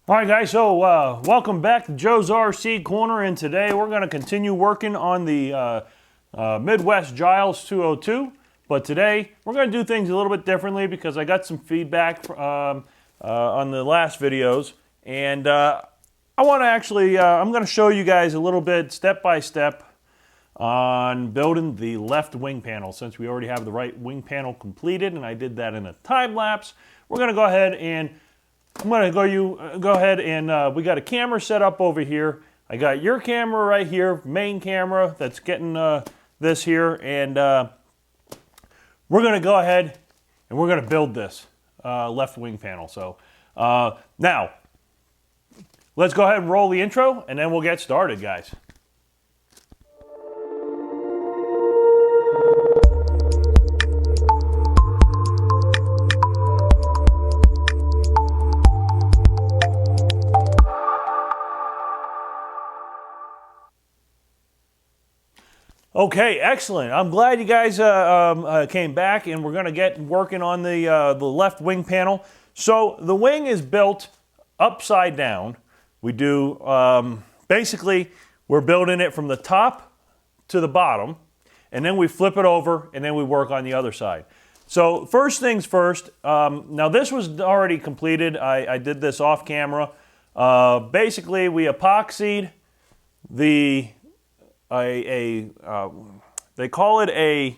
All right, guys, so welcome back to Joe's RC Corner, and today we're going to continue working on the Midwest Giles 202, but today we're going to do things a little bit differently because I got some feedback on the last videos, and I want to actually, I'm going to show you guys a little bit step by step on building the left wing panel. Since we already have the right wing panel completed, and I did that in a time lapse, we're going to go ahead and I'm going to go ahead and we got a camera set up over here. I got your camera right here, main camera that's getting this here, and we're going to go ahead and we're going to build this left wing panel. So now, let's go ahead and roll the intro, and then we'll get started, guys. Okay, excellent. I'm glad you guys came back, and we're going to get working on the left wing panel. So the wing is built upside down. We do, basically, we're building it from the top to the bottom, and then we flip it over, and then we work on the other side. So first things first, now this was already completed. I did this off camera. Basically, we epoxied the they call it a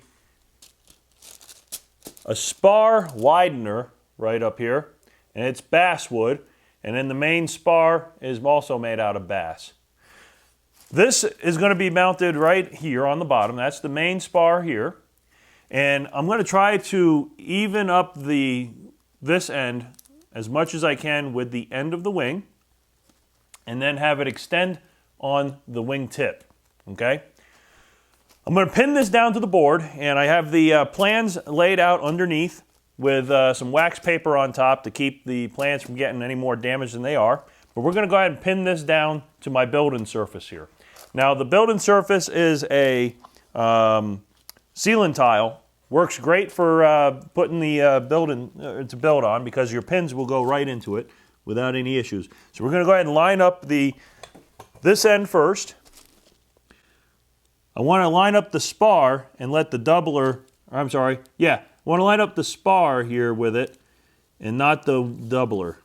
spar widener right up here, and it's basswood, and then the main spar is also made out of bass. This is going to be mounted right here on the bottom. That's the main spar here, and I'm going to try to even up this end as much as I can with the end of the wing, and then have it extend on the wing tip. Okay, I'm going to pin this down to the board, and I have the plans laid out underneath with some wax paper on top to keep the plans from getting any more damage than they are. But we're going to go ahead and pin this down to my building surface here. Now, the building surface is a sealant tile. Works great for putting the building to build on because your pins will go right into it without any issues. So we're going to go ahead and line up this end first. I want to line up the spar and let the I want to line up the spar here with it and not the doubler.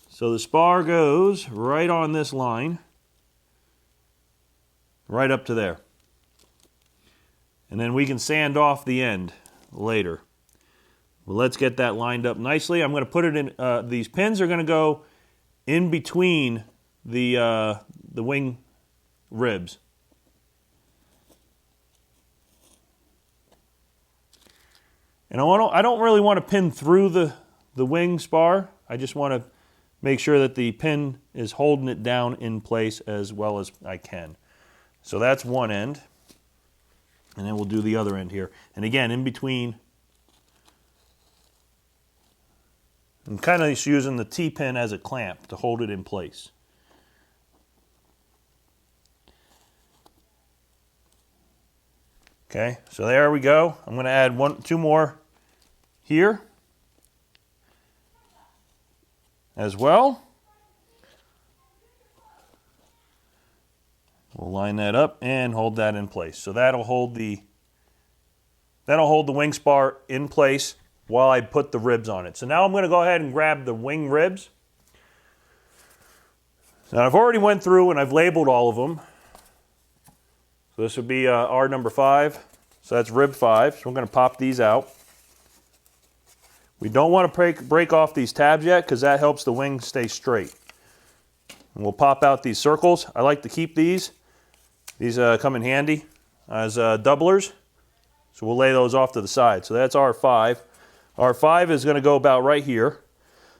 So the spar goes right on this line, right up to there. And then we can sand off the end later. Well, let's get that lined up nicely. I'm going to put it in, these pins are going to go in between the wing ribs. And I don't really want to pin through the wing spar. I just want to make sure that the pin is holding it down in place as well as I can. So that's one end. And then we'll do the other end here. And again, in between, I'm kind of just using the T-pin as a clamp to hold it in place. Okay, so there we go. I'm going to add two more here as well. We'll line that up and hold that in place. So that'll hold the wing spar in place while I put the ribs on it. So now I'm going to go ahead and grab the wing ribs. Now I've already went through and I've labeled all of them. So this would be R number 5. So that's rib 5. So we're going to pop these out. We don't want to break off these tabs yet because that helps the wing stay straight. And we'll pop out these circles. I like to keep these. These come in handy as doublers. So we'll lay those off to the side. So that's R5. R5 is going to go about right here.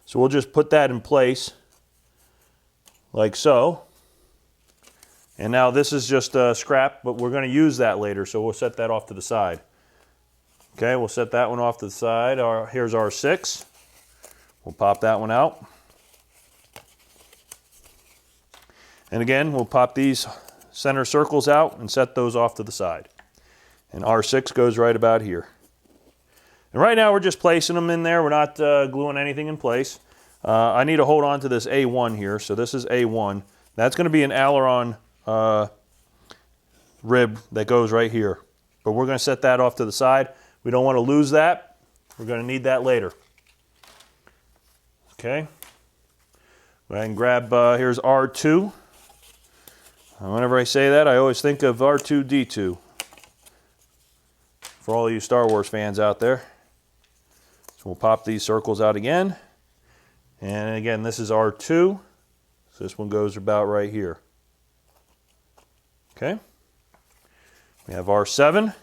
So we'll just put that in place like so. And now this is just scrap, but we're going to use that later, so we'll set that off to the side. Okay, we'll set that one off to the side. Here's R6. We'll pop that one out. And again, we'll pop these center circles out and set those off to the side. And R6 goes right about here. And right now we're just placing them in there. We're not gluing anything in place. I need to hold on to this A1 here. So this is A1. That's going to be an aileron rib that goes right here. But we're going to set that off to the side. We don't want to lose that. We're going to need that later. Okay. Go ahead and grab, here's R2. Whenever I say that, I always think of R2-D2. For all you Star Wars fans out there. So we'll pop these circles out again. And again, this is R2. So this one goes about right here. Okay. We have R7.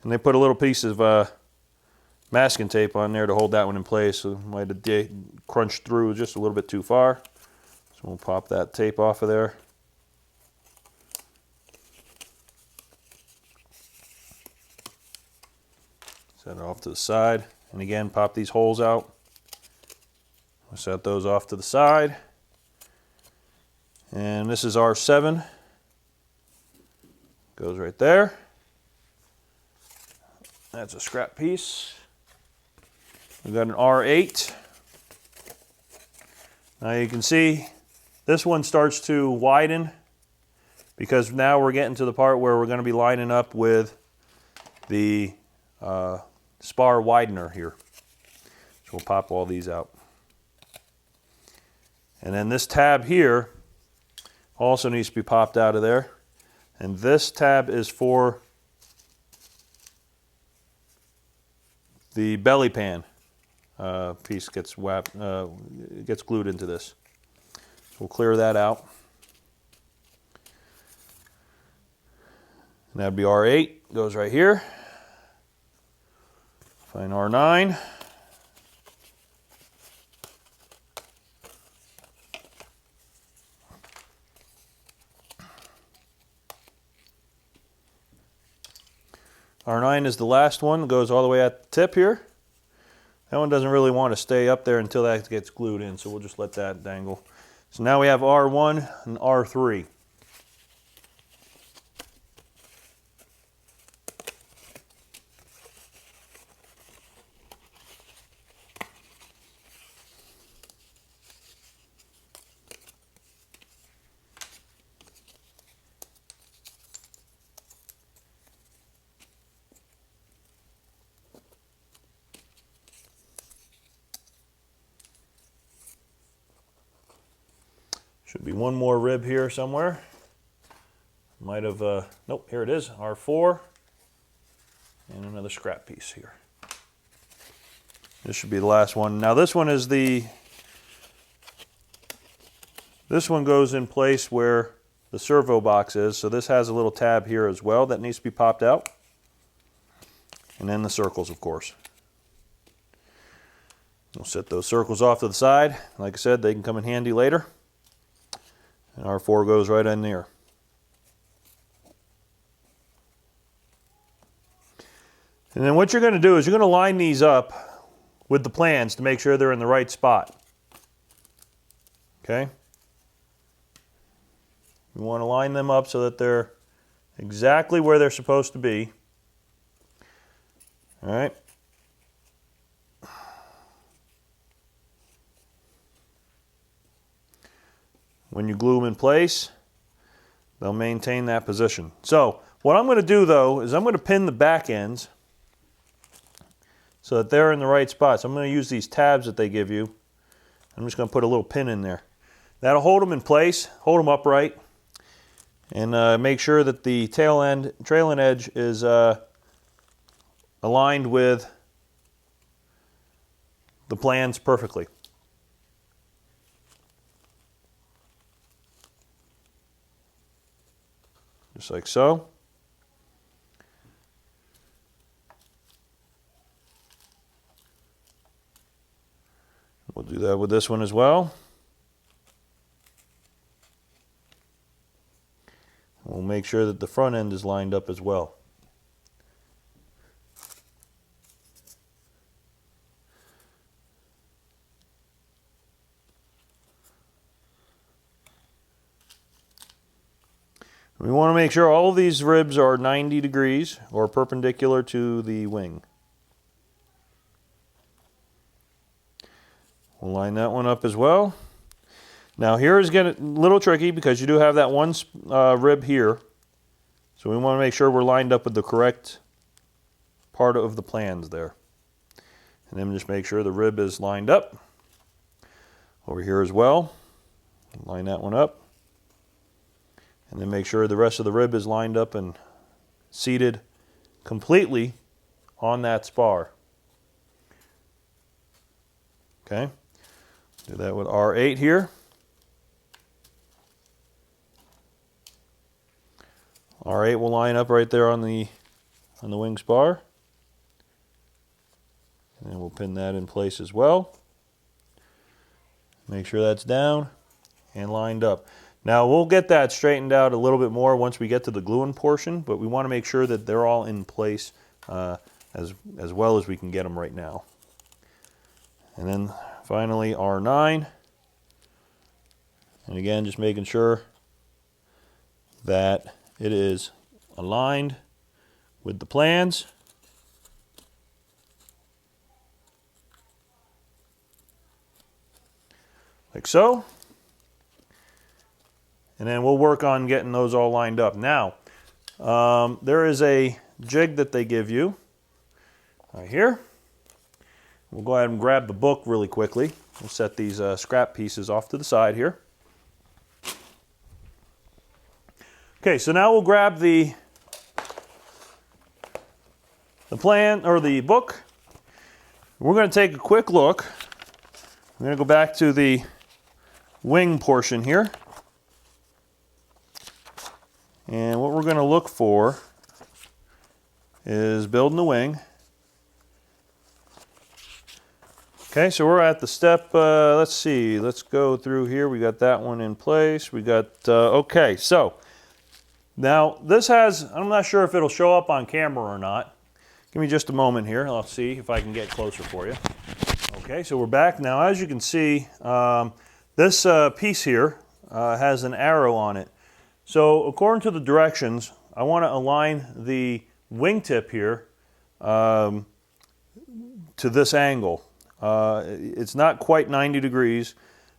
And they put a little piece of masking tape on there to hold that one in place. So might have crunched through just a little bit too far. So we'll pop that tape off of there. Set it off to the side. And again, pop these holes out. We'll set those off to the side. And this is R7. Goes right there. That's a scrap piece. We've got an R8. Now you can see this one starts to widen because now we're getting to the part where we're going to be lining up with the Spar widener here. So we'll pop all these out. And then this tab here also needs to be popped out of there. And this tab is for the belly pan piece gets gets glued into this. So we'll clear that out. And that'd be R8, goes right here. Find R9. R9 is the last one, goes all the way at the tip here. That one doesn't really want to stay up there until that gets glued in, so we'll just let that dangle. So now we have R1 and R3. Should be one more rib here somewhere. Might have, nope, here it is, R4. And another scrap piece here. This should be the last one. Now this one is this one goes in place where the servo box is. So this has a little tab here as well that needs to be popped out. And then the circles, of course. We'll set those circles off to the side. Like I said, they can come in handy later. And R4 goes right in there. And then what you're going to do is you're going to line these up with the plans to make sure they're in the right spot. Okay? You want to line them up so that they're exactly where they're supposed to be. All right? When you glue them in place, they'll maintain that position. So what I'm going to do though is I'm going to pin the back ends so that they're in the right spots. I'm going to use these tabs that they give you. I'm just going to put a little pin in there. That'll hold them in place, hold them upright, and make sure that the trailing edge is aligned with the plans perfectly. Just like so. We'll do that with this one as well. We'll make sure that the front end is lined up as well. We want to make sure all of these ribs are 90 degrees or perpendicular to the wing. We'll line that one up as well. Now here is getting a little tricky because you do have that one rib here. So we want to make sure we're lined up with the correct part of the plans there. And then just make sure the rib is lined up. Over here as well. Line that one up. And then make sure the rest of the rib is lined up and seated completely on that spar. Okay. Do that with R8 here. R8 will line up right there on the wing spar. And then we'll pin that in place as well. Make sure that's down and lined up. Now we'll get that straightened out a little bit more once we get to the gluing portion, but we want to make sure that they're all in place as well as we can get them right now. And then finally R9. And again, just making sure that it is aligned with the plans. Like so. And then we'll work on getting those all lined up. Now, there is a jig that they give you right here. We'll go ahead and grab the book really quickly. We'll set these scrap pieces off to the side here. Okay, so now we'll grab the plan or the book. We're going to take a quick look. We're going to go back to the wing portion here. And what we're going to look for is building the wing. Okay, so we're at the step, let's see, let's go through here. We got that one in place. We got, okay, so now this has, I'm not sure if it'll show up on camera or not. Give me just a moment here. I'll see if I can get closer for you. Okay, so we're back. Now, as you can see, this piece here has an arrow on it. So according to the directions, I want to align the wingtip here to this angle. It's not quite 90 degrees.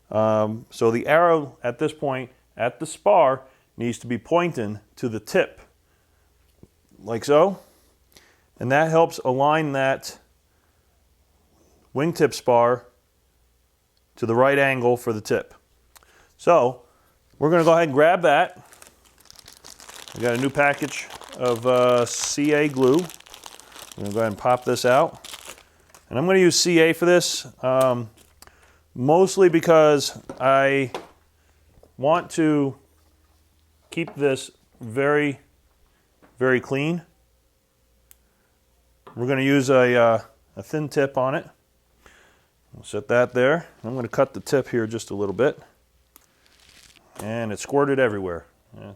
So the arrow at this point at the spar needs to be pointing to the tip, like so. And that helps align that wingtip spar to the right angle for the tip. So we're going to go ahead and grab that. We got a new package of CA glue. I'm going to go ahead and pop this out. And I'm going to use CA for this, mostly because I want to keep this very, very clean. We're going to use a thin tip on it. We'll set that there. I'm going to cut the tip here just a little bit. And it squirted everywhere. Yeah.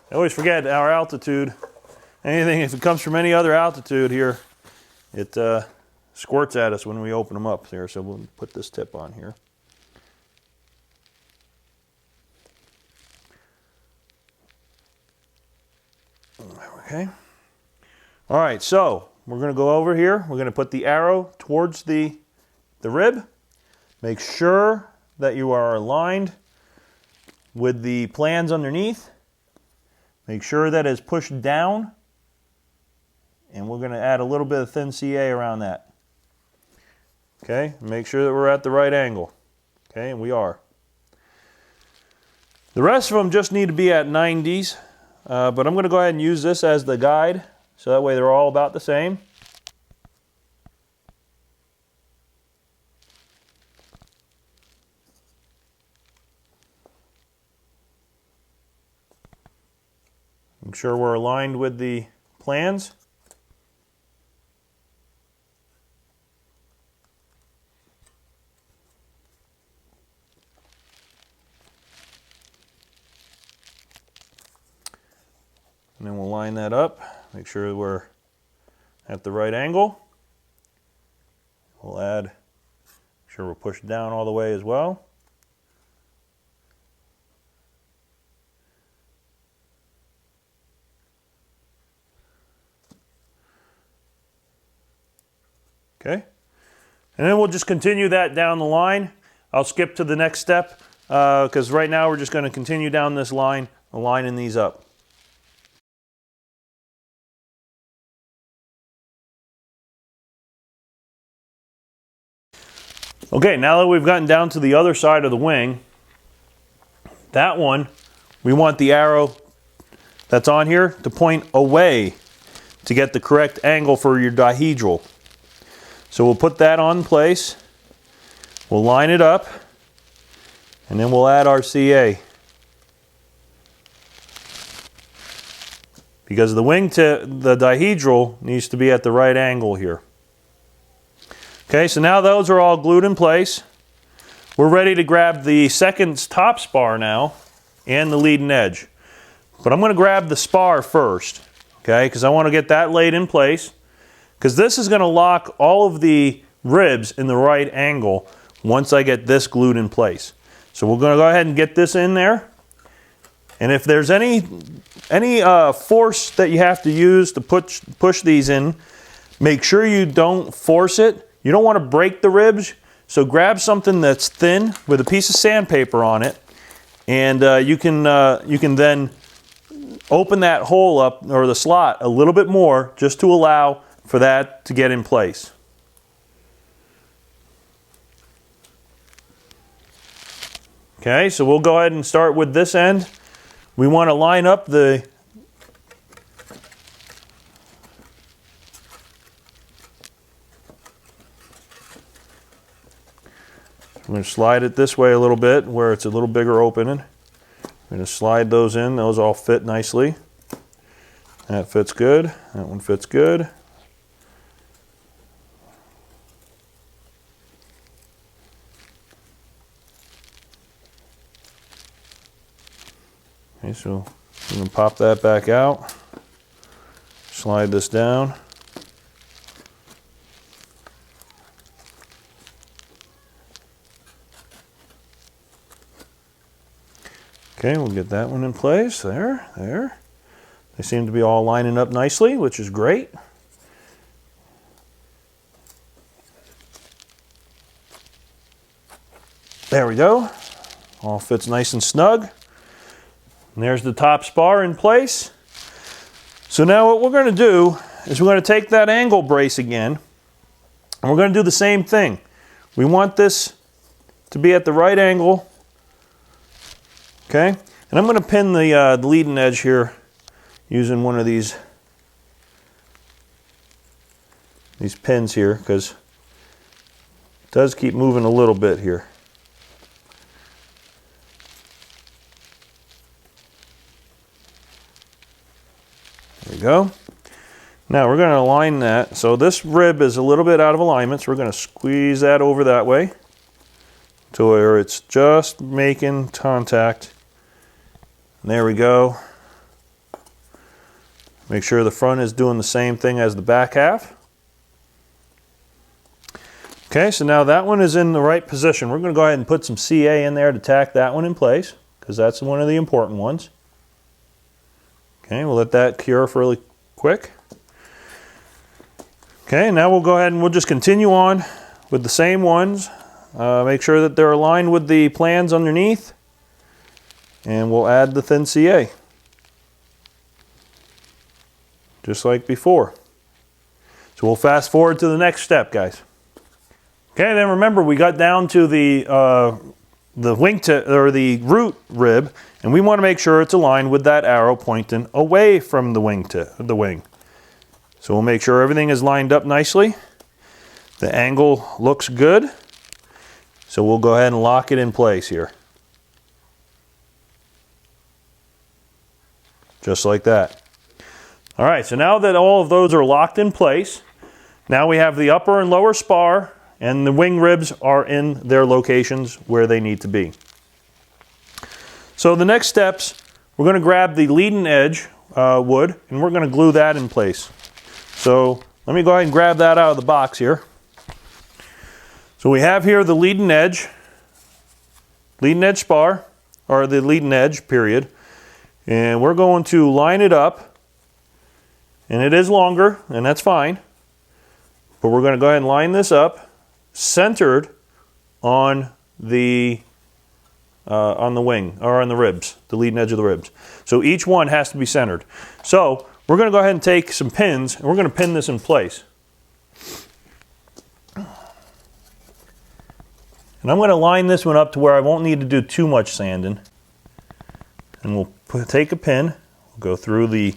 I always forget our altitude. Anything, if it comes from any other altitude here, it squirts at us when we open them up there. So we'll put this tip on here. Okay. All right, so we're going to go over here. We're going to put the arrow towards the rib. Make sure that you are aligned with the plans underneath. Make sure that it's pushed down. And we're going to add a little bit of thin CA around that. Okay, make sure that we're at the right angle. Okay, and we are. The rest of them just need to be at 90s. But I'm going to go ahead and use this as the guide. So that way they're all about the same. Make sure we're aligned with the plans. And then we'll line that up, make sure we're at the right angle. We'll add, make sure we're pushed down all the way as well. Okay, And then we'll just continue that down the line. I'll skip to the next step because right now we're just going to continue down this line, aligning these up. Okay, now that we've gotten down to the other side of the wing, that one, we want the arrow that's on here to point away to get the correct angle for your dihedral. So we'll put that on place, we'll line it up, and then we'll add our CA. Because the wing to the dihedral needs to be at the right angle here. Okay, so now those are all glued in place. We're ready to grab the second top spar now and the leading edge. But I'm going to grab the spar first, okay, because I want to get that laid in place. Because this is going to lock all of the ribs in the right angle once I get this glued in place. So we're going to go ahead and get this in there. And if there's any force that you have to use to push these in, make sure you don't force it. You don't want to break the ribs, so grab something that's thin with a piece of sandpaper on it, and you can then open that hole up, or the slot, a little bit more just to allow for that to get in place. Okay, so we'll go ahead and start with this end. We want to line up the I'm going to slide it this way a little bit where it's a little bigger opening. I'm going to slide those in. Those all fit nicely. That fits good. That one fits good. Okay, so I'm going to pop that back out. Slide this down. Okay, we'll get that one in place. There. They seem to be all lining up nicely, which is great. There we go. All fits nice and snug. And there's the top spar in place. So now what we're going to do is we're going to take that angle brace again, and we're going to do the same thing. We want this to be at the right angle. Okay, and I'm going to pin the leading edge here using one of these pins here, because it does keep moving a little bit here. There we go. Now we're going to align that. So this rib is a little bit out of alignment, so we're going to squeeze that over that way to where it's just making contact. There we go. Make sure the front is doing the same thing as the back half. Okay, so now that one is in the right position. We're going to go ahead and put some CA in there to tack that one in place, because that's one of the important ones. Okay, we'll let that cure fairly quick. Okay, now we'll go ahead and we'll just continue on with the same ones. Make sure that they're aligned with the plans underneath. And we'll add the thin CA. Just like before. So we'll fast forward to the next step, guys. Okay, then remember we got down to the wingtip, or the root rib, and we want to make sure it's aligned with that arrow pointing away from the wing. So we'll make sure everything is lined up nicely. The angle looks good. So we'll go ahead and lock it in place here. Just like that. All right, so now that all of those are locked in place, now we have the upper and lower spar, and the wing ribs are in their locations where they need to be. So the next steps, we're going to grab the leading edge wood, and we're going to glue that in place. So let me go ahead and grab that out of the box here. So we have here the leading edge spar, or the leading edge, period. And we're going to line it up, and it is longer, and that's fine. But we're going to go ahead and line this up centered on the wing, or on the ribs, the leading edge of the ribs. So each one has to be centered. So we're going to go ahead and take some pins, and we're going to pin this in place. And I'm going to line this one up to where I won't need to do too much sanding. And we'll take a pin, we'll go through the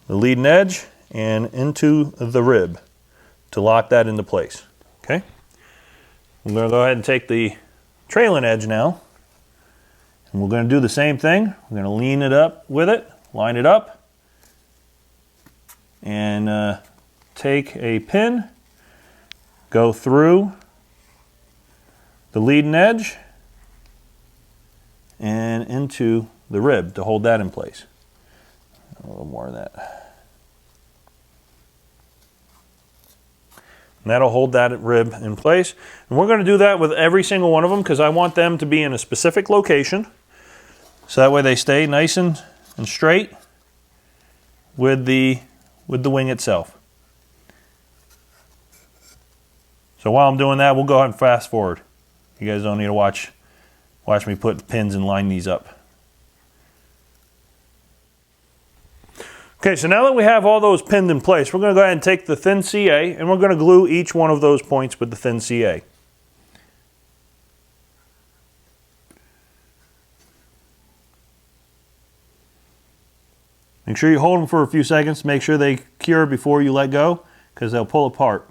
leading edge and into the rib to lock that into place. Okay? I'm going to go ahead and take the trailing edge now, and we're going to do the same thing. We're going to lean it up with it, line it up, and take a pin, go through the leading edge and into the rib to hold that in place. A little more of that. And that'll hold that rib in place. And we're going to do that with every single one of them because I want them to be in a specific location. So that way they stay nice and straight with the wing itself. So while I'm doing that, we'll go ahead and fast forward. You guys don't need to watch me put pins and line these up. Okay, so now that we have all those pinned in place, we're going to go ahead and take the thin CA and we're going to glue each one of those points with the thin CA. Make sure you hold them for a few seconds to make sure they cure before you let go, because they'll pull apart.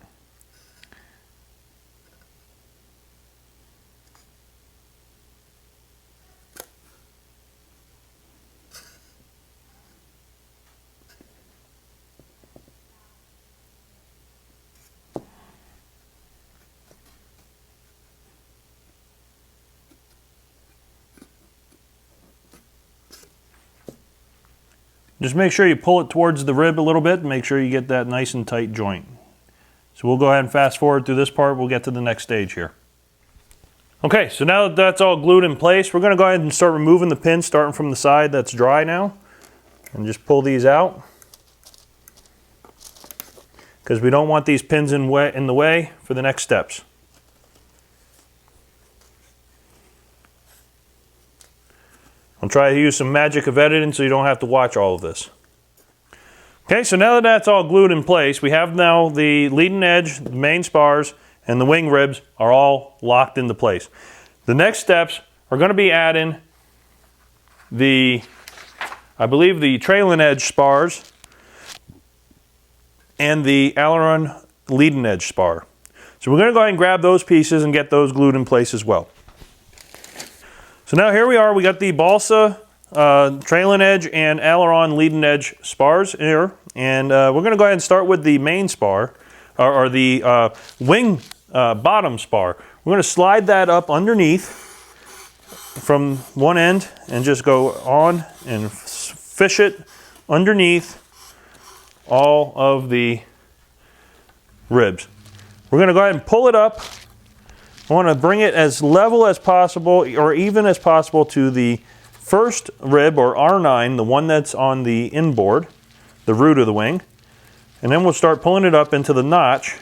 Just make sure you pull it towards the rib a little bit and make sure you get that nice and tight joint. So we'll go ahead and fast forward through this part. We'll get to the next stage here. Okay, so now that that's all glued in place, we're going to go ahead and start removing the pins starting from the side that's dry now. And just pull these out, because we don't want these pins in the way for the next steps. I'll try to use some magic of editing so you don't have to watch all of this. Okay, so now that that's all glued in place, we have now the leading edge, the main spars, and the wing ribs are all locked into place. The next steps are going to be adding I believe the trailing edge spars and the aileron leading edge spar. So we're going to go ahead and grab those pieces and get those glued in place as well. So now here we are, we got the balsa trailing edge and aileron leading edge spars here. And we're going to go ahead and start with the main spar, or the wing bottom spar. We're going to slide that up underneath from one end and just go on and fish it underneath all of the ribs. We're going to go ahead and pull it up. I want to bring it as level as possible, or even as possible, to the first rib, or R9, the one that's on the inboard, the root of the wing. And then we'll start pulling it up into the notch,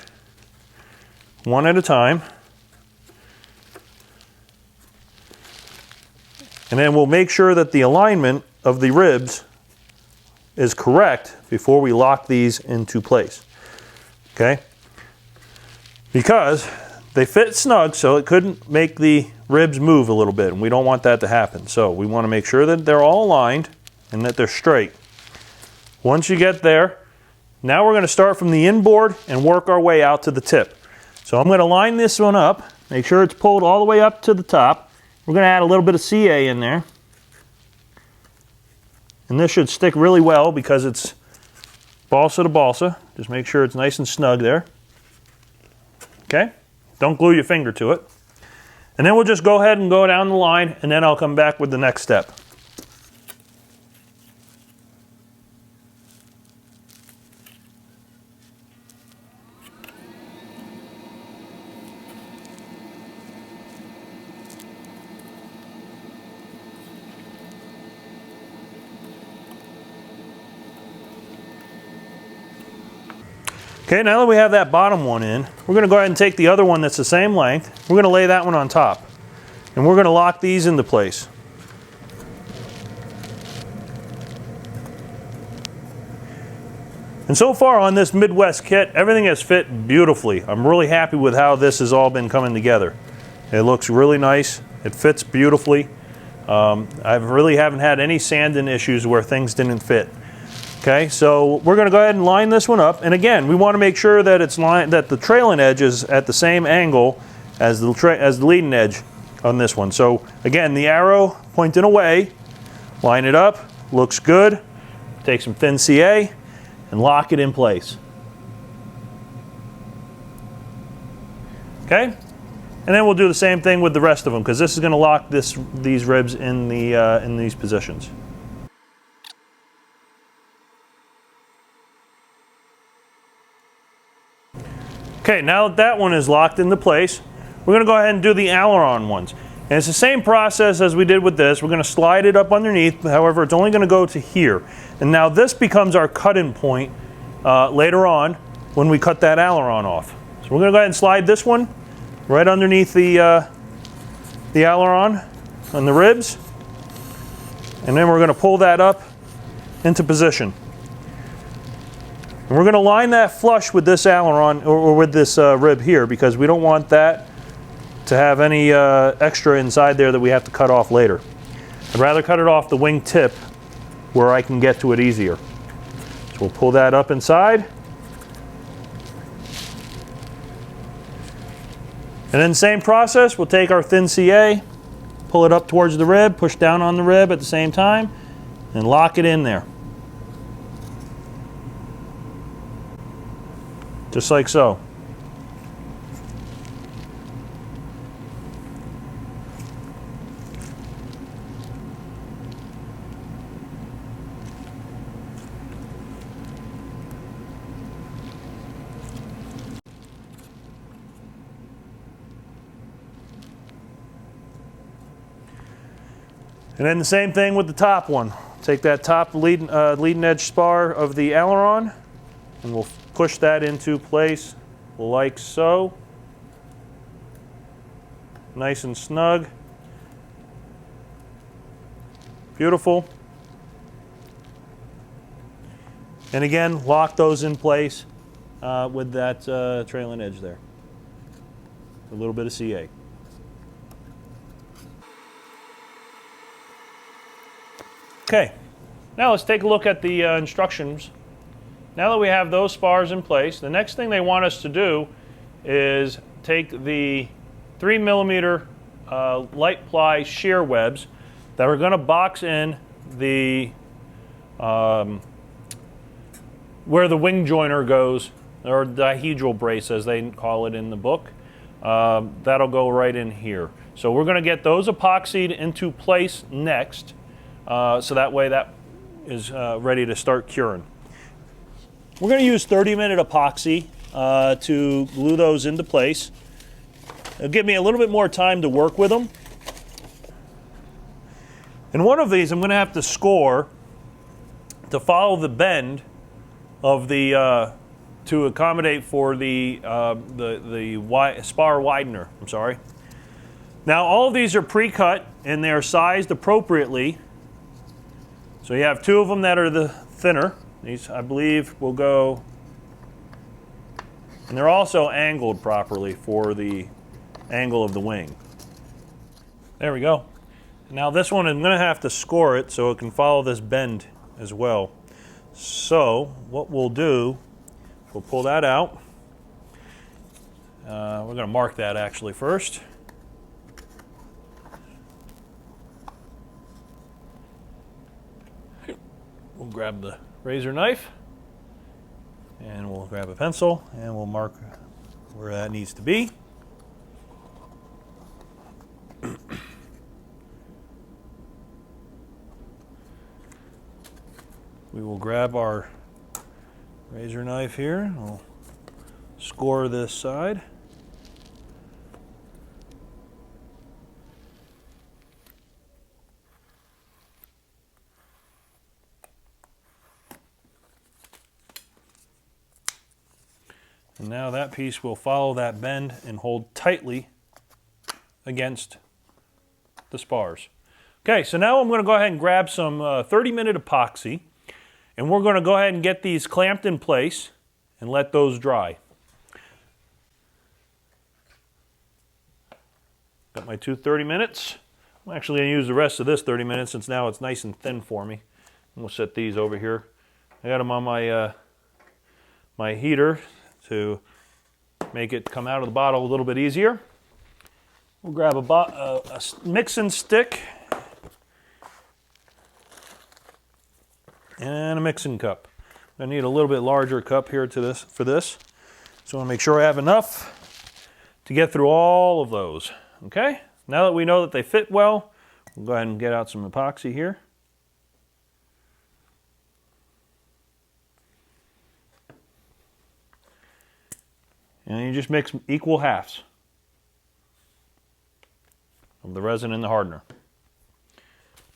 one at a time. And then we'll make sure that the alignment of the ribs is correct before we lock these into place. Okay? Because they fit snug, so it couldn't make the ribs move a little bit, and we don't want that to happen. So we want to make sure that they're all aligned and that they're straight. Once you get there, now we're going to start from the inboard and work our way out to the tip. So I'm going to line this one up, make sure it's pulled all the way up to the top. We're going to add a little bit of CA in there. And this should stick really well because it's balsa to balsa. Just make sure it's nice and snug there. Okay? Don't glue your finger to it. And then we'll just go ahead and go down the line, and then I'll come back with the next step. Okay, now that we have that bottom one in, we're going to go ahead and take the other one that's the same length. We're going to lay that one on top. And we're going to lock these into place. And so far on this Midwest kit, everything has fit beautifully. I'm really happy with how this has all been coming together. It looks really nice. It fits beautifully. I really haven't had any sanding issues where things didn't fit. Okay, so we're going to go ahead and line this one up. And again, we want to make sure that that the trailing edge is at the same angle as the leading edge on this one. So again, the arrow pointing away, line it up, looks good. Take some thin CA and lock it in place. Okay, and then we'll do the same thing with the rest of them, because this is going to lock these ribs in these positions. Okay, now that that one is locked into place, we're going to go ahead and do the aileron ones. And it's the same process as we did with this. We're going to slide it up underneath. However, it's only going to go to here. And now this becomes our cut-in point later on when we cut that aileron off. So we're going to go ahead and slide this one right underneath the aileron on the ribs. And then we're going to pull that up into position. And we're going to line that flush with this aileron or with this rib here, because we don't want that to have any extra inside there that we have to cut off later. I'd rather cut it off the wing tip where I can get to it easier. So we'll pull that up inside. And then same process, we'll take our thin CA, pull it up towards the rib, push down on the rib at the same time, and lock it in there. Just like so. And then the same thing with the top one. Take that top leading edge spar of the aileron, and we'll push that into place like so. Nice and snug. Beautiful. And again, lock those in place with that trailing edge there. A little bit of CA. Okay, now let's take a look at the instructions. Now that we have those spars in place, the next thing they want us to do is take the 3mm light ply shear webs that are going to box in the where the wing joiner goes, or dihedral brace as they call it in the book. That'll go right in here. So we're going to get those epoxied into place next, so that way that is ready to start curing. We're going to use 30-minute epoxy to glue those into place. It'll give me a little bit more time to work with them. And one of these I'm going to have to score to follow the bend of the to accommodate for the spar widener. I'm sorry. Now all of these are pre-cut and they are sized appropriately. So you have two of them that are the thinner. These, I believe, will go, and they're also angled properly for the angle of the wing. There we go. Now this one, I'm going to have to score it so it can follow this bend as well. So what we'll do, we'll pull that out. We're going to mark that actually first. We'll grab the razor knife and we'll grab a pencil and we'll mark where that needs to be. We will grab our razor knife here and we'll score this side. And now that piece will follow that bend and hold tightly against the spars. Okay, so now I'm going to go ahead and grab some 30-minute epoxy, and we're going to go ahead and get these clamped in place and let those dry. Got my two 30 minutes. I'm actually going to use the rest of this 30 minutes since now it's nice and thin for me. We'll set these over here. I got them on my my heater to make it come out of the bottle a little bit easier. We'll grab a mixing stick and a mixing cup. I need a little bit larger cup here for this. So I want to make sure I have enough to get through all of those. Okay? Now that we know that they fit well, we'll go ahead and get out some epoxy here. And you just mix equal halves of the resin and the hardener.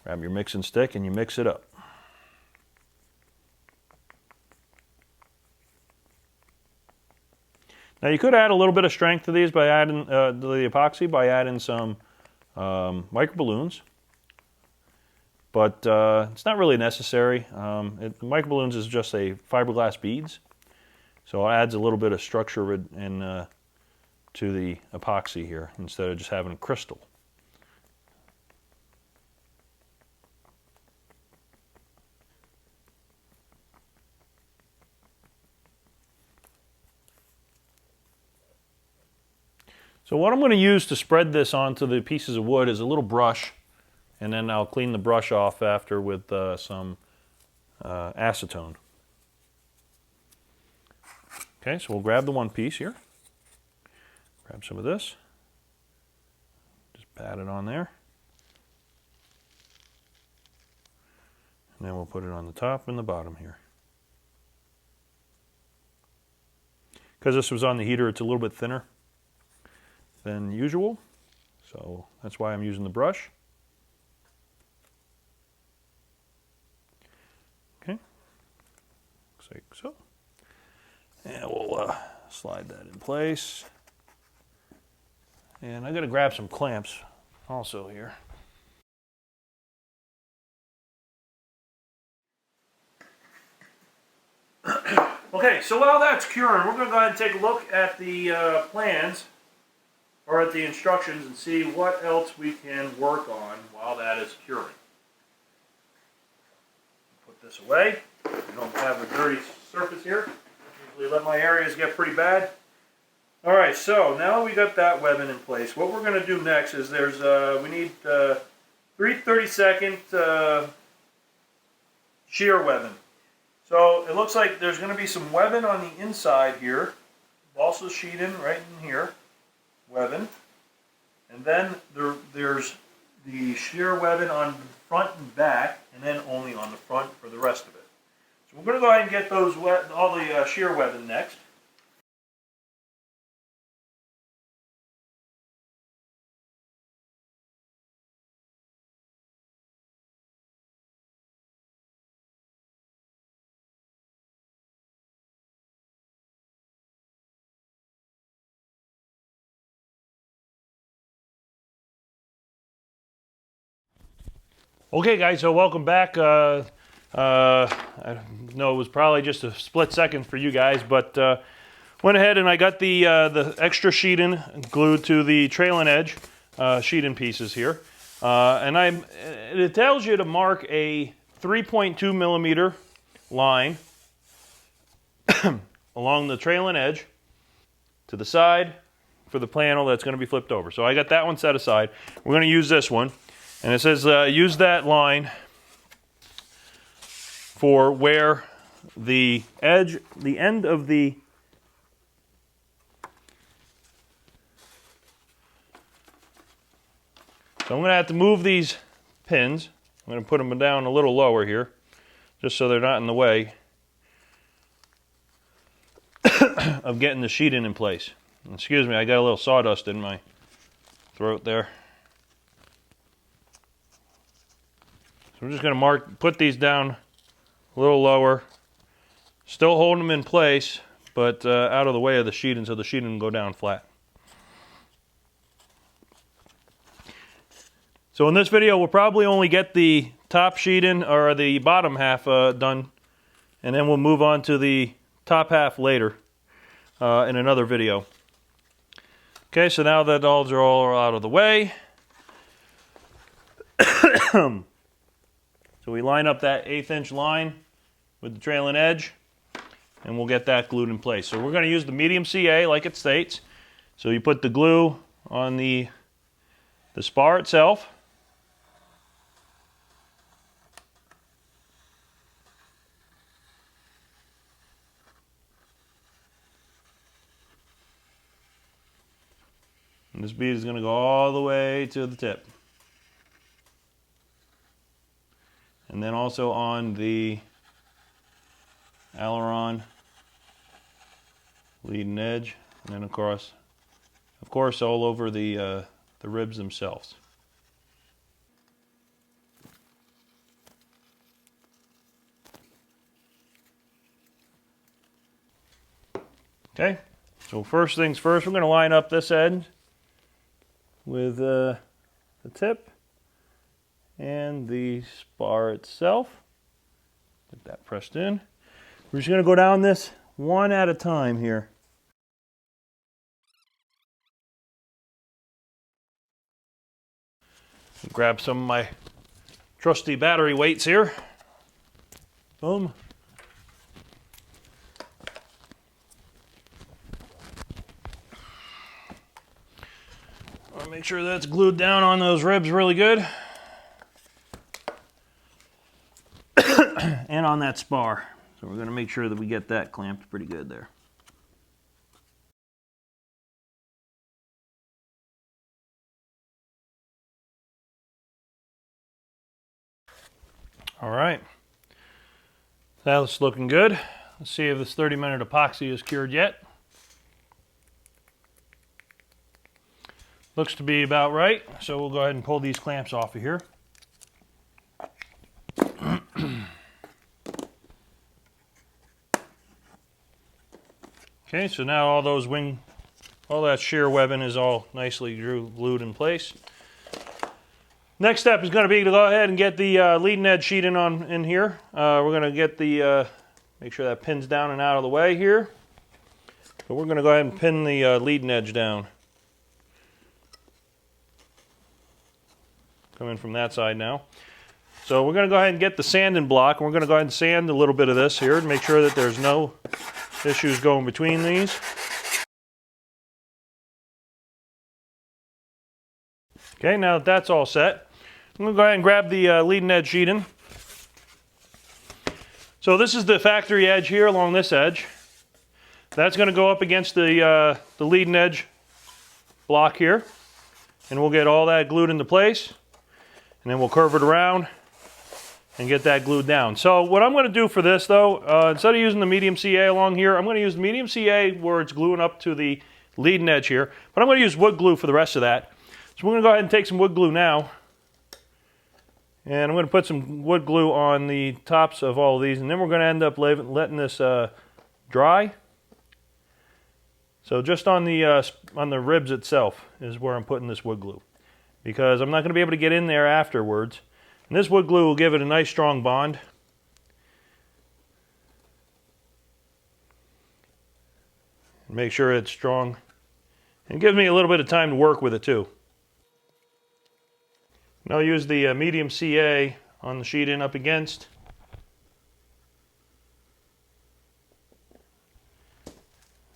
Grab your mixing stick and you mix it up. Now you could add a little bit of strength to these by adding the epoxy by adding some micro balloons, but it's not really necessary. Micro balloons is just a fiberglass beads, so it adds a little bit of structure to the epoxy here instead of just having a crystal. So what I'm going to use to spread this onto the pieces of wood is a little brush, and then I'll clean the brush off after with some acetone. Okay, so we'll grab the one piece here. Grab some of this. Just pat it on there. And then we'll put it on the top and the bottom here. Because this was on the heater, it's a little bit thinner than usual, so that's why I'm using the brush. Okay, looks like so. And we'll slide that in place. And I got to grab some clamps also here. Okay, so while that's curing, we're going to go ahead and take a look at the plans or at the instructions and see what else we can work on while that is curing. Put this away. I don't have a dirty surface here. Usually let my areas get pretty bad. Alright, so now we got that webbing in place. What we're going to do next is we need 3 30-second shear webbing. So it looks like there's going to be some webbing on the inside here. Also sheeting right in here. Webbing, and then there's the shear webbing on the front and back, and then only on the front for the rest of it. So we're going to go ahead and get those all the shear webbing next. Okay guys, so welcome back. I know it was probably just a split second for you guys, but went ahead and I got the extra sheeting glued to the trailing edge sheeting pieces here. And it tells you to mark a 3.2 millimeter line along the trailing edge to the side for the panel that's going to be flipped over. So I got that one set aside. We're going to use this one. And it says use that line for where the end of the So I'm going to have to move these pins. I'm going to put them down a little lower here, just so they're not in the way of getting the sheeting in place. Excuse me, I got a little sawdust in my throat there. So we're just going to put these down a little lower, still hold them in place, but out of the way of the sheeting so the sheeting can go down flat. So in this video, we'll probably only get the top sheeting or the bottom half done, and then we'll move on to the top half later in another video. Okay, so now that all are all out of the way, so we line up that 1/8 inch line with the trailing edge, and we'll get that glued in place. So we're going to use the medium CA like it states. So you put the glue on the spar itself. And this bead is going to go all the way to the tip. And then also on the aileron leading edge, and then of course all over the ribs themselves. Okay, so first things first, we're going to line up this end with the tip and the spar itself. Get that pressed in. We're just going to go down this one at a time here. Grab some of my trusty battery weights here. Boom. I'll make sure that's glued down on those ribs really good. And on that spar. So we're going to make sure that we get that clamped pretty good there. All right. That's looking good. Let's see if this 30-minute epoxy is cured yet. Looks to be about right, so we'll go ahead and pull these clamps off of here. Okay, so now all that shear webbing is all nicely glued in place. Next step is going to be to go ahead and get the leading edge sheeting in here. We're going to get make sure that pin's down and out of the way here. But we're going to go ahead and pin the leading edge down. Come in from that side now. So we're going to go ahead and get the sanding block. We're going to go ahead and sand a little bit of this here to make sure that there's no issues going between these. Okay, now that that's all set, I'm going to go ahead and grab the leading edge sheeting. So this is the factory edge here along this edge. That's going to go up against the leading edge block here, and we'll get all that glued into place, and then we'll curve it around and get that glued down. So what I'm going to do for this though, instead of using the medium CA along here, I'm going to use the medium CA where it's gluing up to the leading edge here, but I'm going to use wood glue for the rest of that. So we're going to go ahead and take some wood glue now, and I'm going to put some wood glue on the tops of all of these, and then we're going to end up letting this dry. So just on the ribs itself is where I'm putting this wood glue, because I'm not going to be able to get in there afterwards. And this wood glue will give it a nice strong bond. Make sure it's strong. And it gives me a little bit of time to work with it too. And I'll use the medium CA on the sheeting up against.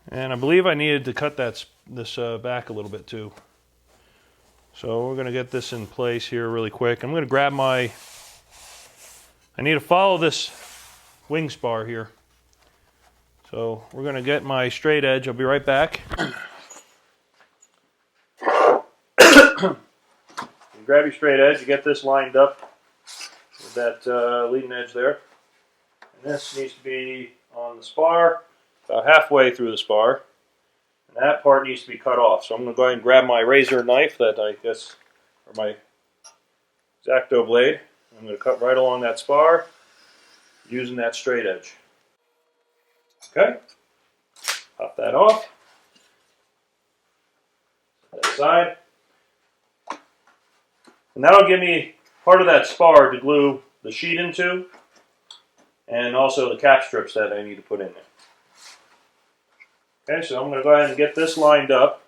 And I believe I needed to cut this back a little bit too. So we're going to get this in place here really quick. I'm going to grab I need to follow this wing spar here. So we're going to get my straight edge. I'll be right back. You grab your straight edge, you get this lined up with that leading edge there. And this needs to be on the spar, about halfway through the spar. And that part needs to be cut off. So I'm going to go ahead and grab my razor knife or my X-Acto blade. I'm going to cut right along that spar using that straight edge. Okay? Pop that off. That side. And that'll give me part of that spar to glue the sheet into, and also the cap strips that I need to put in there. Okay, so I'm going to go ahead and get this lined up.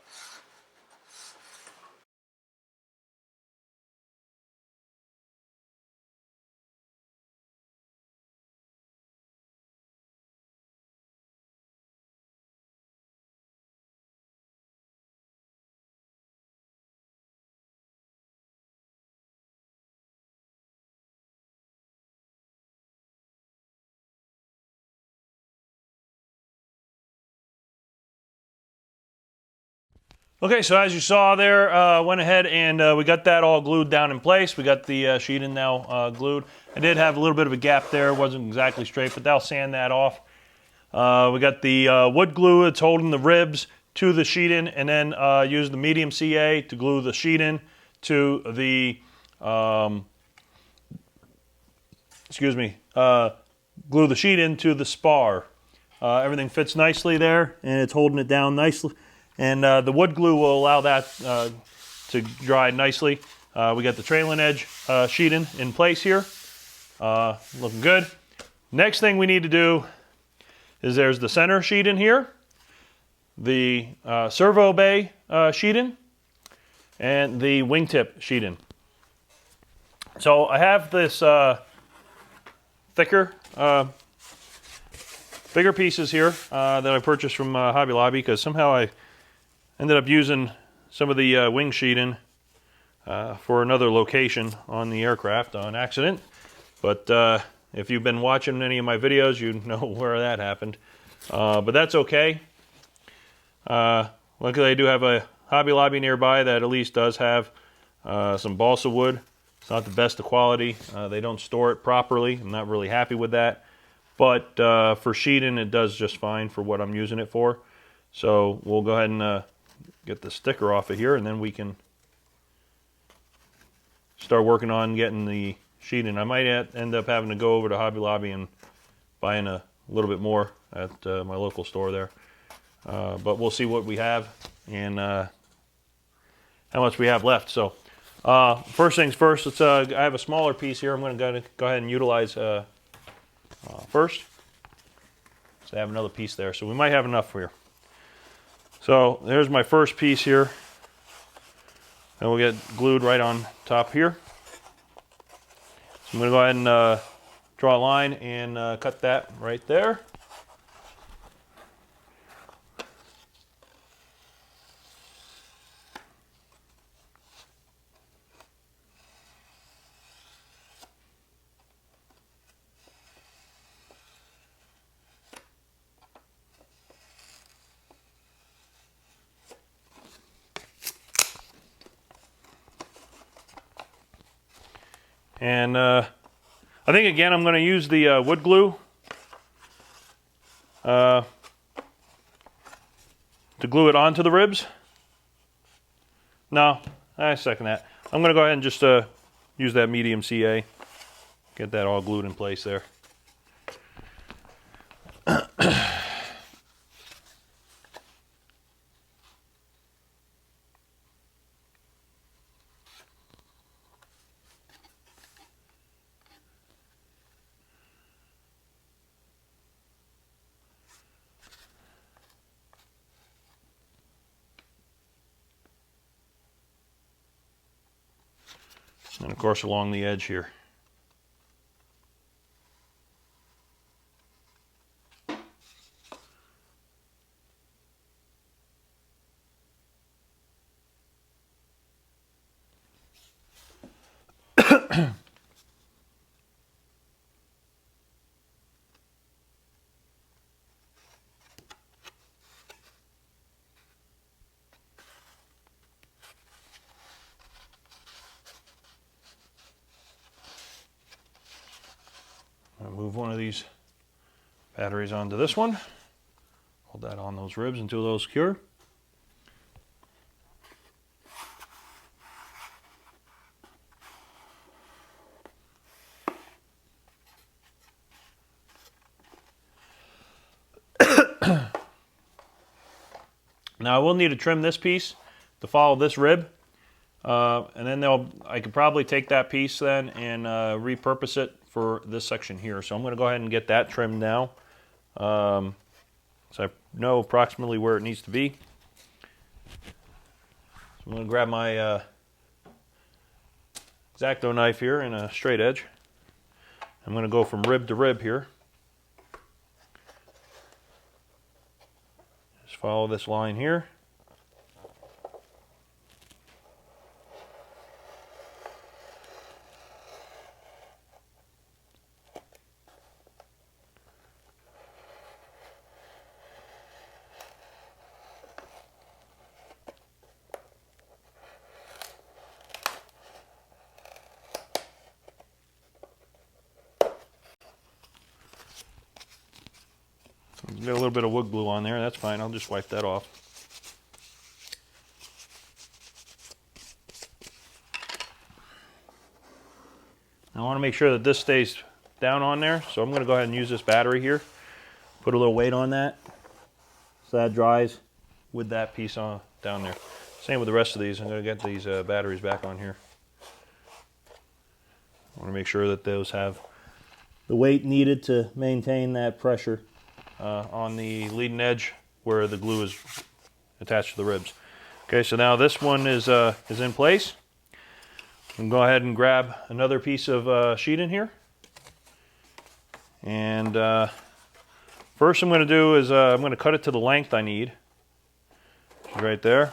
Okay, so as you saw there, went ahead and we got that all glued down in place. We got the sheet in now glued. I did have a little bit of a gap there. It wasn't exactly straight, but that'll sand that off. We got the wood glue that's holding the ribs to the sheet in, and then use the medium CA to glue the sheet in to the, glue the sheet into the spar. Everything fits nicely there, and it's holding it down nicely. And the wood glue will allow that to dry nicely. We got the trailing edge sheet in place here. Looking good. Next thing we need to do is there's the center sheet in here, the servo bay sheet in, and the wingtip sheet in. So I have this thicker, bigger pieces here that I purchased from Hobby Lobby, because somehow I ended up using some of the wing sheeting for another location on the aircraft on accident. But if you've been watching any of my videos, you know where that happened. But that's okay. Luckily, I do have a Hobby Lobby nearby that at least does have some balsa wood. It's not the best of quality. They don't store it properly. I'm not really happy with that. But for sheeting, it does just fine for what I'm using it for. So we'll go ahead and get the sticker off of here, and then we can start working on getting the sheeting. I might end up having to go over to Hobby Lobby and buying a little bit more at my local store there. But we'll see what we have and how much we have left. So first things first, let's, I have a smaller piece here I'm going to go ahead and utilize first. So I have another piece there, so we might have enough here. So there's my first piece here, and we'll get glued right on top here. So I'm going to go ahead and draw a line and cut that right there. And I think, again, I'm going to use the wood glue to glue it onto the ribs. No, I second that. I'm going to go ahead and just use that medium CA. Get that all glued in place there. And of course along the edge here. Move one of these batteries onto this one. Hold that on those ribs until those cure. Now I will need to trim this piece to follow this rib, and then I could probably take that piece then and repurpose it for this section here. So I'm going to go ahead and get that trimmed now, so I know approximately where it needs to be. So I'm going to grab my X-Acto knife here and a straight edge. I'm going to go from rib to rib here. Just follow this line here. Got a little bit of wood glue on there, that's fine, I'll just wipe that off. I want to make sure that this stays down on there, so I'm going to go ahead and use this battery here. Put a little weight on that, so that dries with that piece on down there. Same with the rest of these, I'm going to get these batteries back on here. I want to make sure that those have the weight needed to maintain that pressure on the leading edge where the glue is attached to the ribs. Okay, so now this one is in place. I'm going to go ahead and grab another piece of sheet in here. And first I'm going to do is I'm going to cut it to the length I need, which is right there.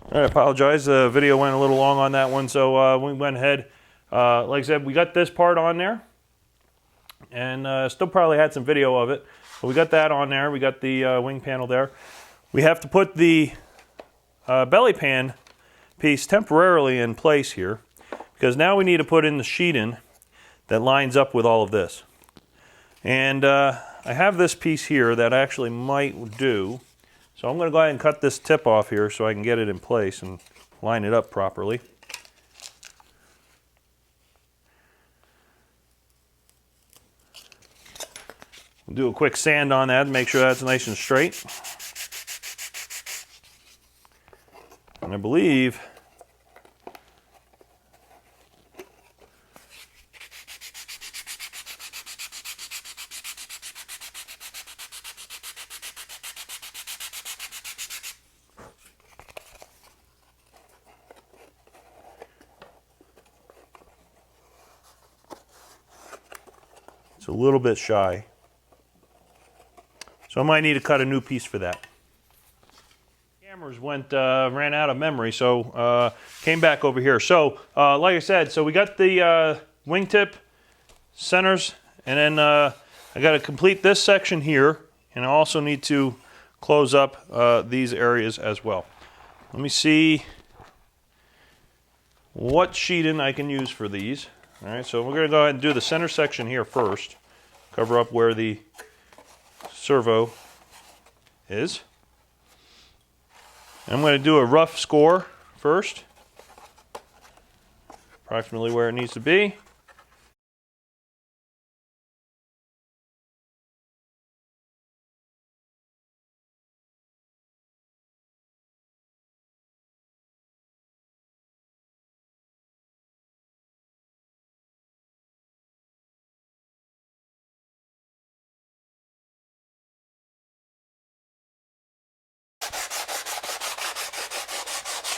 I apologize, the video went a little long on that one, so we went ahead. Like I said, we got this part on there, and still probably had some video of it, but we got that on there. We got the wing panel there. We have to put the belly pan piece temporarily in place here, because now we need to put in the sheeting that lines up with all of this. And I have this piece here that actually might do. So I'm going to go ahead and cut this tip off here so I can get it in place and line it up properly. We'll do a quick sand on that and make sure that's nice and straight. And I believe a little bit shy. So I might need to cut a new piece for that. Cameras ran out of memory, so came back over here. So like I said, so we got the wingtip centers, and then I got to complete this section here, and I also need to close up these areas as well. Let me see what sheeting I can use for these. All right, so we're going to go ahead and do the center section here first. Cover up where the servo is. I'm going to do a rough score first, approximately where it needs to be.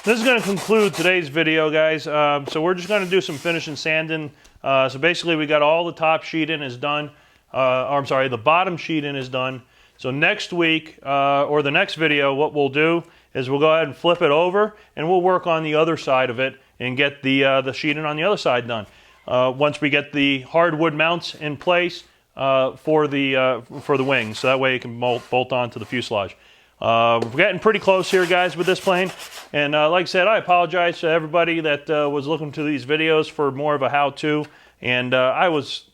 This is going to conclude today's video, guys. So we're just going to do some finishing sanding. So basically we got all the top sheeting is done. Or I'm sorry, the bottom sheeting is done. So next week, or the next video, what we'll do is we'll go ahead and flip it over and we'll work on the other side of it and get the sheeting on the other side done. Once we get the hardwood mounts in place for the wings, so that way it can bolt onto the fuselage. We're getting pretty close here, guys, with this plane. And like I said, I apologize to everybody that was looking to these videos for more of a how-to. And I was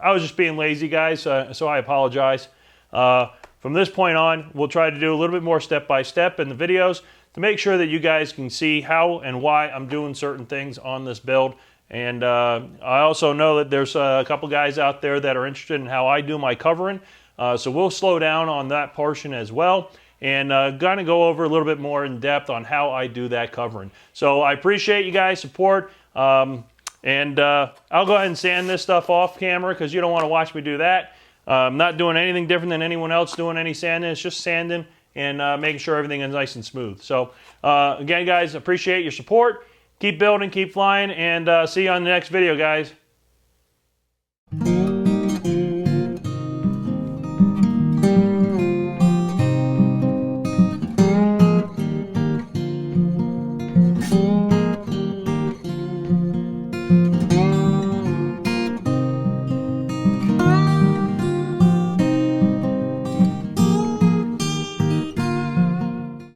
just being lazy, guys, so I apologize. From this point on, we'll try to do a little bit more step-by-step in the videos to make sure that you guys can see how and why I'm doing certain things on this build. And I also know that there's a couple guys out there that are interested in how I do my covering. So we'll slow down on that portion as well, and gonna go over a little bit more in depth on how I do that covering. So I appreciate you guys' support. I'll go ahead and sand this stuff off camera because you don't want to watch me do that. I'm not doing anything different than anyone else doing any sanding. It's just sanding and making sure everything is nice and smooth. So again, guys, appreciate your support. Keep building, keep flying, and see you on the next video, guys.